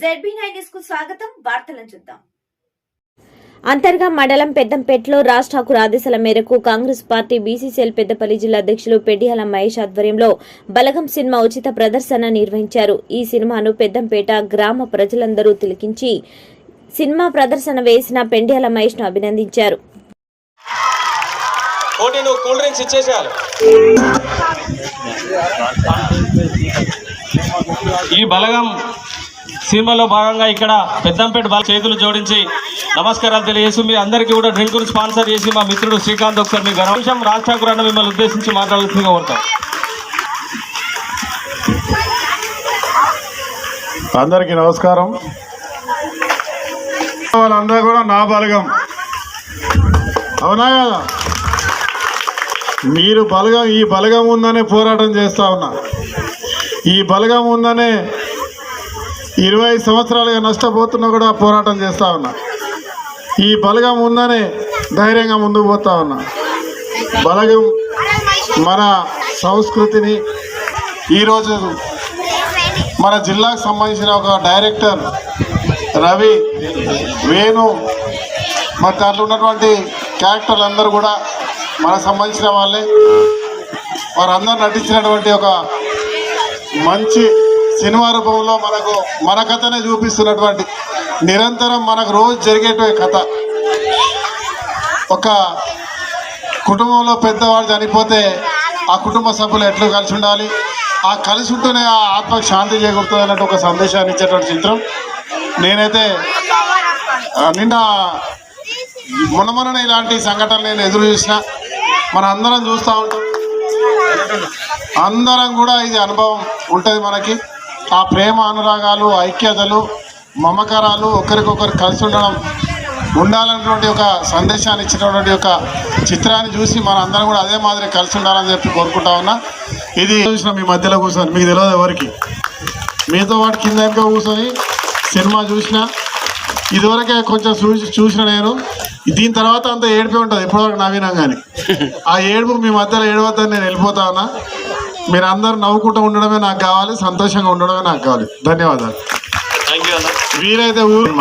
ZB9 news కు స్వాగతం. వార్తలను చూద్దాం. అంతర్గా మండలం పెద్దంపేటలో రాజ్ ఠాకూర్ ఆదేశాల మేరకు కాంగ్రెస్ పార్టీ బీసీసీఎల్ పెద్దపల్లి జిల్లా అధ్యక్షులు పెడ్డియాల మహేష్ ఆధ్వర్యంలో బలగం సినిమా ఉచిత ప్రదర్శన నిర్వహించారు. ఈ సినిమాను పెద్దంపేట గ్రామ ప్రజలందరూ తిలకించి సినిమా ప్రదర్శన వేసిన పెండ్యాల మహేష్ ను అభినందించారు. ఈ బలగం సినిమాలో భాగంగా ఇక్కడ పెద్దంపేట చేతులు జోడించి నమస్కారాలు తెలియజేసి మీ అందరికీ కూడా డ్రింక్ స్పాన్సర్ చేసి మా మిత్రుడు శ్రీకాంత్ ఒకసారి మీ గణేశం రాజ్ ఠాకూర్ అన్న మిమ్మల్ని ఉద్దేశించి మాట్లాడాల్సిందిగా కోరుతాం. అందరికీ నమస్కారం. వాళ్ళందరూ కూడా నా బలగం అవునా కదా? మీరు బలగం ఈ బలగం ఉందనే పోరాటం చేస్తూ ఉన్నా. ఈ బలగం ఉందనే 20 సంవత్సరాలుగా నష్టపోతున్నా కూడా పోరాటం చేస్తూ ఉన్నా. ఈ బలగం ఉందనే ధైర్యంగా ముందుకు పోతా ఉన్నా. బలగం మన సంస్కృతిని ఈరోజు మన జిల్లాకు సంబంధించిన ఒక డైరెక్టర్ రవి, వేణు, మరి దాంట్లో ఉన్నటువంటి క్యారెక్టర్లు అందరూ కూడా మనకు సంబంధించిన వాళ్ళే. వారందరూ నటించినటువంటి ఒక మంచి సినిమా రూపంలో మన కథనే చూపిస్తున్నటువంటి నిరంతరం మనకు రోజు జరిగేటువంటి కథ. ఒక కుటుంబంలో పెద్దవాడు చనిపోతే ఆ కుటుంబ సభ్యులు ఎట్లు కలిసి ఉండాలి, ఆ కలిసి ఉంటూనే ఆ ఆత్మకు శాంతి చేకూరుతుంది అన్నట్టు ఒక సందేశాన్ని ఇచ్చేటువంటి చిత్రం. నేనైతే మొన్ననే ఇలాంటి సంఘటనలు నేను ఎదురు చూసిన. మన అందరం చూస్తూ ఉంటాం, అందరం కూడా ఇది అనుభవం ఉంటుంది మనకి. ఆ ప్రేమ అనురాగాలు, ఐక్యతలు, మమకారాలు, ఒకరికొకరు కలిసి ఉండాలన్నటువంటి ఒక సందేశాన్ని ఇచ్చినటువంటి ఒక చిత్రాన్ని చూసి మన అందరం కూడా అదే మాదిరి కలిసి ఉండాలని చెప్పి కోరుకుంటా ఉన్నా. ఇది చూసిన మీ మధ్యలో కూర్చొని మీకు తెలియదు ఎవరికి, మీతో పాటు కింద వెనుక కూర్చొని సినిమా చూసిన. ఇదివరకే కొంచెం చూసిన నేను. దీని తర్వాత అంత ఏడిపి ఉంటుంది ఇప్పటివరకు నవీనం. కానీ ఆ ఏడుపు మీ మధ్యలో ఏడవద్దని నేను వెళ్ళిపోతా ఉన్నా. మీరు అందరూ నవ్వుకుంటూ ఉండడమే నాకు కావాలి, సంతోషంగా ఉండడమే నాకు కావాలి. ధన్యవాదాలు. థ్యాంక్ యూ అన్న. వీరైతే ఊరు